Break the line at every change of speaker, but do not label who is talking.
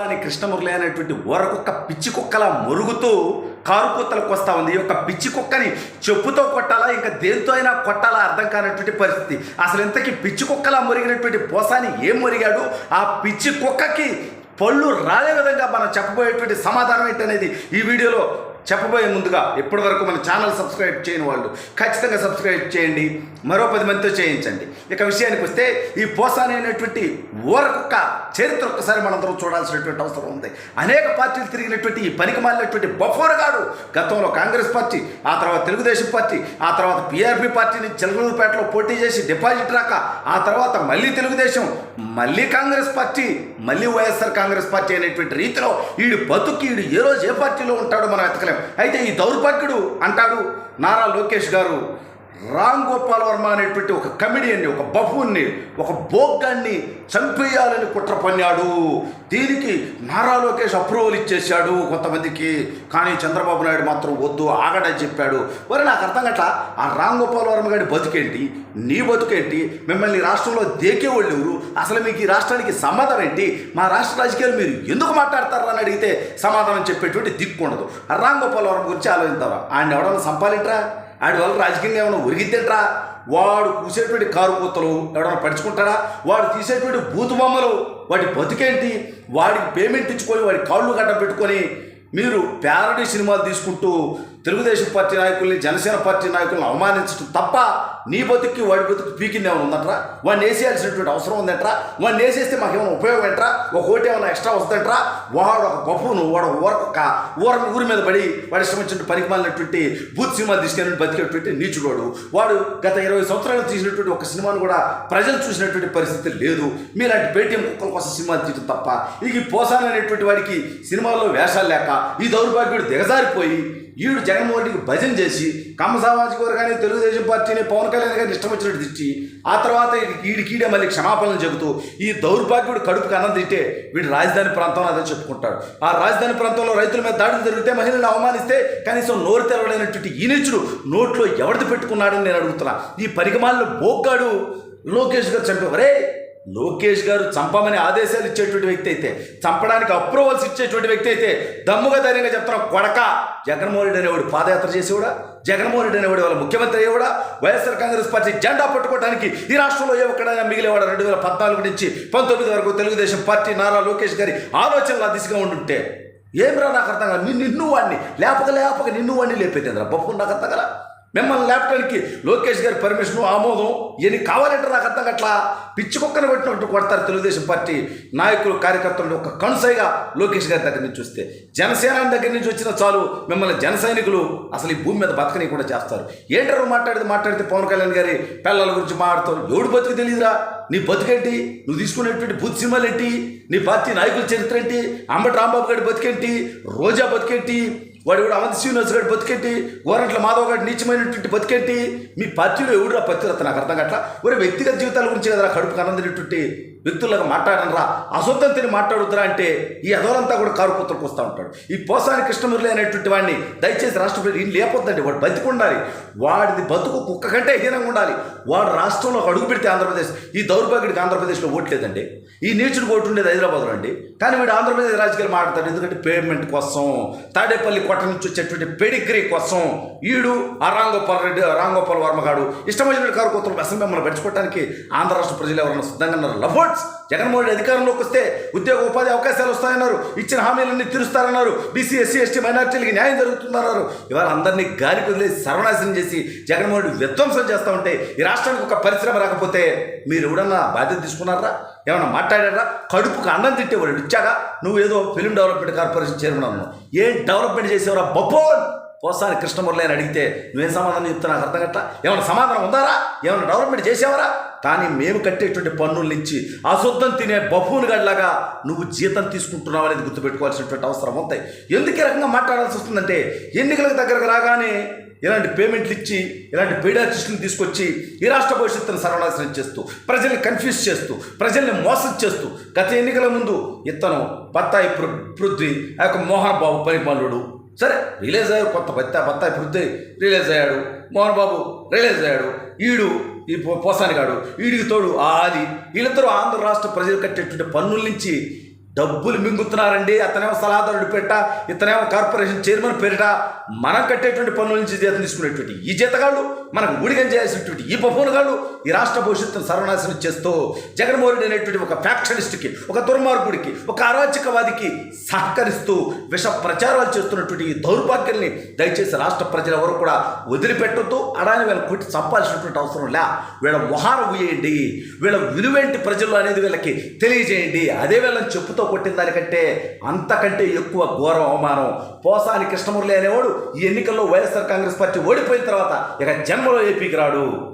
అని కృష్ణమురళి అనేటువంటి ఊరకుక్క పిచ్చి కుక్కలా మురుగుతూ కారుకూతలకు వస్తూ ఉంది. ఈ యొక్క పిచ్చి కుక్కని చెప్పుతో కొట్టాలా ఇంకా దేంతో అయినా కొట్టాలా అర్థం కానటువంటి పరిస్థితి. అసలు ఇంతకీ పిచ్చి కుక్కలా మురిగినటువంటి పోసాని ఏం మురిగాడు? ఆ పిచ్చి కుక్కకి పళ్ళు రాలే విధంగా మనం చెప్పబోయేటువంటి సమాధానం ఏంటనేది ఈ వీడియోలో చెప్పబోయే ముందుగా ఇప్పటి వరకు మన ఛానల్ సబ్స్క్రైబ్ చేయని వాళ్ళు ఖచ్చితంగా సబ్స్క్రైబ్ చేయండి, మరో 10 మందితో చేయించండి. ఇక విషయానికి వస్తే ఈ పోసాని అనేటువంటి ఊరకుక్క చరిత్ర ఒక్కసారి మనందరం చూడాల్సినటువంటి అవసరం ఉంది. అనేక పార్టీలు తిరిగినటువంటి ఈ పనికిమాలినటువంటి బఫోరగాడు గతంలో కాంగ్రెస్ పార్టీ, ఆ తర్వాత తెలుగుదేశం పార్టీ, ఆ తర్వాత పీఆర్పీ పార్టీని చిలకలూరుపేటలో పోటీ చేసి డిపాజిట్ రాక, ఆ తర్వాత మళ్ళీ తెలుగుదేశం, మళ్ళీ కాంగ్రెస్ పార్టీ, మళ్ళీ వైఎస్ఆర్ కాంగ్రెస్ పార్టీ అనేటువంటి రీతిలో వీడు బతుకి వీడు ఏ రోజు ఏ పార్టీలో ఉంటాడో మనం వెతకలేం. అయితే ఈ దౌర్భాగ్యుడు అంటాడు నారా లోకేష్ గారు రామ్ గోపాల్ వర్మ అనేటువంటి ఒక కమెడియన్ని, ఒక బఫూన్ని, ఒక బోగ్గాన్ని చంపేయాలని కుట్ర పన్నాడు. దీనికి నారా లోకేష్ అప్రూవల్ ఇచ్చేశాడు కొంతమందికి, కానీ చంద్రబాబు నాయుడు మాత్రం వద్దు ఆగడని చెప్పాడు. మరి నాకు అర్థం గట్ల ఆ రామ్ గోపాల్ వర్మ గారి బతుకేంటి, నీ బతుకేంటి, మిమ్మల్ని రాష్ట్రంలో దేకేవాళ్ళు ఎవరు, అసలు మీకు ఈ రాష్ట్రానికి సంబంధం ఏంటి, మా రాష్ట్ర రాజకీయాలు మీరు ఎందుకు మాట్లాడతారు అని అడిగితే సమాధానం చెప్పేటువంటి దిక్కు ఉండదు. ఆ రామ్ గోపాల్ వర్మ గురించి ఆలోచిస్తారా? ఆయన ఎవడన్నా సంపాలింట్రా? ఆడి వల్ల రాజకీయంగా ఏమైనా ఒరిగిద్దేంట్రా? వాడు కూసేటువంటి కారు కూతలు ఎవడన్నా పడుచుకుంటాడా? వాడు తీసేటువంటి బూతు బొమ్మలు వాడి బతుకేంటి? వాడికి పేమెంట్ ఇచ్చుకొని వాడి కాళ్ళు గడ్డ పెట్టుకొని మీరు ప్యారడీ సినిమాలు తీసుకుంటూ తెలుగుదేశం పార్టీ నాయకుల్ని, జనసేన పార్టీ నాయకులను అవమానించడం తప్ప నీ బతుక్కి వాడి బతుకు పీకింది ఏమైనా ఉందంటరా? వాడిని వేసేయాల్సినటువంటి అవసరం ఉందంటరా? వాడిని వేసేస్తే మాకేమైనా ఉపయోగం ఏంట్రా? ఒక ఓటు ఏమైనా ఎక్స్ట్రా వస్తుందంటరా? వాడు ఒక గొప్పను, వాడు ఊరి మీద పడి వాడి ఇష్టం వచ్చినట్టు పనికిమాలినటువంటి బూత్ సినిమాలు తీసుకెళ్ళి బతికేటువంటి నీచుడోడు వాడు. గత 20 సంవత్సరాలు తీసినటువంటి ఒక సినిమాను కూడా ప్రజలు చూసినటువంటి పరిస్థితి లేదు. మీలాంటి పేటీఎం కుక్కల కోసం సినిమాలు తీయడం తప్ప. ఈ పోసాని అనేటువంటి వాడికి సినిమాల్లో వేషాలు లేక ఈ దౌర్భాగ్యుడు దిగజారిపోయి ఈడు జగన్మోహన్ రెడ్డికి భజన చేసి కమ్మ సామాజిక వర్గాన్ని, తెలుగుదేశం పార్టీని, పవన్ కళ్యాణ్ గారిని ఇష్టం వచ్చినట్టు తిట్టి ఆ తర్వాత ఈడికీడే మళ్ళీ క్షమాపణలు చెబుతూ ఈ దౌర్భాగ్యుడు కడుపుకి అన్నం తింటే వీడు రాజధాని ప్రాంతంలో అదని చెప్పుకుంటాడు. ఆ రాజధాని ప్రాంతంలో రైతుల మీద దాడులు జరిగితే, మహిళలను అవమానిస్తే కనీసం నోరు తెరవలేనటువంటి ఈ నీచుడు నోట్లో ఎవరిది పెట్టుకున్నాడని నేను అడుగుతున్నా. ఈ పరిగమాలను బోగ్గాడు లోకేష్ గారు చంపేవరే. లోకేష్ గారు చంపమని ఆదేశాలు ఇచ్చేటువంటి వ్యక్తి అయితే, చంపడానికి అప్రూవల్స్ ఇచ్చేటువంటి వ్యక్తి అయితే దమ్ముగా ధైర్యంగా చెప్తున్నా కొడక. జగన్మోహన్ రెడ్డి అనేవాడు పాదయాత్ర చేసేవాడా? జగన్మోహన్ రెడ్డి అనేవాడు వాళ్ళ ముఖ్యమంత్రి అయ్యేవాడా? వైఎస్ఆర్ కాంగ్రెస్ పార్టీ జెండా పట్టుకోవడానికి ఈ రాష్ట్రంలో ఏ ఒక్కడైనా మిగిలేవాడు? 2014 నుంచి 19 వరకు తెలుగుదేశం పార్టీ నారా లోకేష్ గారి ఆలోచనలు ఆ దిశగా ఉండుంటే ఏమిరా నాకు అర్థం కాదు. నిన్ను వాడిని లేపక నిన్ను వాడిని లేపేదేంద్రా బొప్పు నాకు అర్థం కదా. మిమ్మల్ని లేపడానికి లోకేష్ గారి పర్మిషన్, ఆమోదం ఎన్ని కావాలంటే నాకు అర్థం అట్లా పిచ్చి కుక్కను పెట్టినట్టు కొడతారు తెలుగుదేశం పార్టీ నాయకులు, కార్యకర్తలు. ఒక కనుసైగా లోకేష్ గారి దగ్గర నుంచి వస్తే, జనసేన దగ్గర నుంచి వచ్చిన చాలు మిమ్మల్ని జన సైనికులు అసలు ఈ భూమి మీద బతకని కూడా చేస్తారు. ఏంటారు మాట్లాడితే పవన్ కళ్యాణ్ గారి పిల్లల గురించి మాట్లాడతారు. ఎవడు బతుకు తెలియదురా? నీ బతుకేంటి? నువ్వు తీసుకునేటువంటి బూత్ సినిమాలు ఏంటి? నీ పార్టీ నాయకుల చరిత్ర ఏంటి? అంబటి రాంబాబు గారి బతికేంటి? రోజా బతికేంటి? వాడు కూడా అవంతి శ్రీనివాస్ గారి బతికేంటి? గోరంట్ల మాధవ్ గారి నీచమైనటువంటి బతికేంటి? మీ పార్టీలో ఎవడురా పత్రికత నాకు అర్థం కావట్లా. ఒరే వ్యక్తిగత జీవితాల గురించి కదరా కడుపు కనందినటువంటి వ్యక్తులకు మాట్లాడనరా, అశుద్ధం తిని మాట్లాడుతురా అంటే ఈ అదోలంతా కూడా కారుకూతలకు వస్తూ ఉంటాడు. ఈ పోసాని కృష్ణమురళి అనేటువంటి వాడిని దయచేసి రాష్ట్రపతి ఈయన లేకపోద్దండి. వాడు బతికి ఉండాలి. వాడిది బతుకు కుక్క కంటే హీనంగా ఉండాలి. వాడు రాష్ట్రంలో అడుగు పెడితే ఆంధ్రప్రదేశ్, ఈ దౌర్భాగ్యుడికి ఆంధ్రప్రదేశ్లో ఓట్లేదండి. ఈ నీచుడికి ఓటు ఉండేది హైదరాబాద్లో అండి. కానీ వీడు ఆంధ్రప్రదేశ్ రాజకీయాలు మాట్లాడతాడు. ఎందుకంటే పేమెంట్ కోసం, తాడేపల్లి కోట నుంచి వచ్చేటువంటి పెడిగ్రీ కోసం ఈడు ఆ రామ్ గోపాల్ వర్మ గాడు ఇష్టం వచ్చినటువంటి కారుకూతలకు అసలు మిమ్మల్ని పెంచుకోవడానికి ఆంధ్ర రాష్ట్ర ప్రజలు ఎవరైనా సిద్ధంగా ఉన్నారు? లఫోట్ జగన్మోహన్ రెడ్డి అధికారంలోకి వస్తే ఉద్యోగ ఉపాధి అవకాశాలు వస్తాయన్నారు, ఇచ్చిన హామీలన్నీ తీరుస్తారన్నారు, బీసీ ఎస్సీ ఎస్టీ మైనార్టీలకి న్యాయం జరుగుతుందన్నారు. ఇవాళ అందరినీ గాలికి వదిలేసి సర్వనాశనం చేసి జగన్మోహన్ రెడ్డి విధ్వంసం చేస్తూ ఉంటే ఈ రాష్ట్రానికి ఒక పరిశ్రమ రాకపోతే మీరు ఎవడన్నా బాధ్యత తీసుకున్నారా? ఏమన్నా మాట్లాడారా? కడుపుకు అన్నం తిట్టేవాడు ఇచ్చాగా నువ్వు ఏదో ఫిల్మ్ డెవలప్మెంట్ కార్పొరేషన్ చైర్మన్ అన్నావు. ఏం డెవలప్మెంట్ చేసేవరా బొప్పోన్ పోసాని కృష్ణమురళి అని అడిగితే నువ్వేం సమాధానం చెప్తా నాకు అర్థం గట్ట. ఏమైనా సమాధానం ఉందారా? ఏమైనా డెవలప్మెంట్ చేసేవరా? కానీ మేము కట్టేటువంటి పన్నుల నుంచి అశుద్ధం తినే బఫూన్ గడ్లాగా నువ్వు జీతం తీసుకుంటున్నావు అనేది గుర్తుపెట్టుకోవాల్సినటువంటి అవసరం ఉంటాయి. ఎందుకు ఈ రకంగా మాట్లాడాల్సి వస్తుందంటే, ఎన్నికలకు దగ్గరకు రాగానే ఇలాంటి పేమెంట్లు ఇచ్చి ఇలాంటి పెయిడ్ ఆర్టిస్టులను తీసుకొచ్చి ఈ రాష్ట్ర భవిష్యత్తును సర్వనాశనం చేస్తూ, ప్రజల్ని కన్ఫ్యూజ్ చేస్తూ, ప్రజల్ని మోసం చేస్తూ, గత ఎన్నికల ముందు ఇతను బత్తాయి పృథ్వీ, ఆ యొక్క మోహన్ బాబు పరిమాణుడు సరే రిలీజ్ అయ్యాడు. కొత్త బత్తాయి పృథ్వీ రిలీజ్ అయ్యాడు, మోహన్ బాబు రిలీజ్ అయ్యాడు, ఈడు ఈ పోసాని గాడు, వీడికి తోడు ఆది, వీళ్ళిద్దరూ ఆంధ్ర రాష్ట్ర ప్రజలు కట్టేటువంటి పన్నుల నుంచి డబ్బులు మింగుతున్నారండి. అతనేమో సలహాదారుడి పేరిట, ఇతనేమో కార్పొరేషన్ చైర్మన్ పేరిట మనం కట్టేటువంటి పనుల నుంచి జీతం తీసుకునేటువంటి ఈ జీతగాళ్ళు, మనకు ఊడిగం చేయాల్సినటువంటి ఈ పప్పునుగాళ్ళు ఈ రాష్ట్ర భవిష్యత్తును సర్వనాశనం చేస్తూ జగన్మోహన్ రెడ్డి అనేటువంటి ఒక ఫ్యాక్షనిస్ట్కి, ఒక దుర్మార్గుడికి, ఒక అరాచకవాదికి సహకరిస్తూ విష ప్రచారాలు చేస్తున్నటువంటి ఈ దౌర్భాగ్యాల్ని దయచేసి రాష్ట్ర ప్రజలు ఎవరు కూడా వదిలిపెట్టొద్దు. అడాని వీళ్ళ కొట్టి చంపాల్సినటువంటి అవసరం లే. వీళ్ళ మొహాన ఊయేయండి, వీళ్ళ విలువేంటి ప్రజల్లో అనేది వీళ్ళకి తెలియజేయండి. అదే వీళ్ళని చెప్పుతో కొట్టిన దానికంటే అంతకంటే ఎక్కువ ఘోరం అవమానం. పోసాని కృష్ణమురళి అనేవాడు ఈ ఎన్నికల్లో వైఎస్ఆర్ కాంగ్రెస్ పార్టీ ఓడిపోయిన తర్వాత ఇక జన్మలో ఏపీకి రాడు.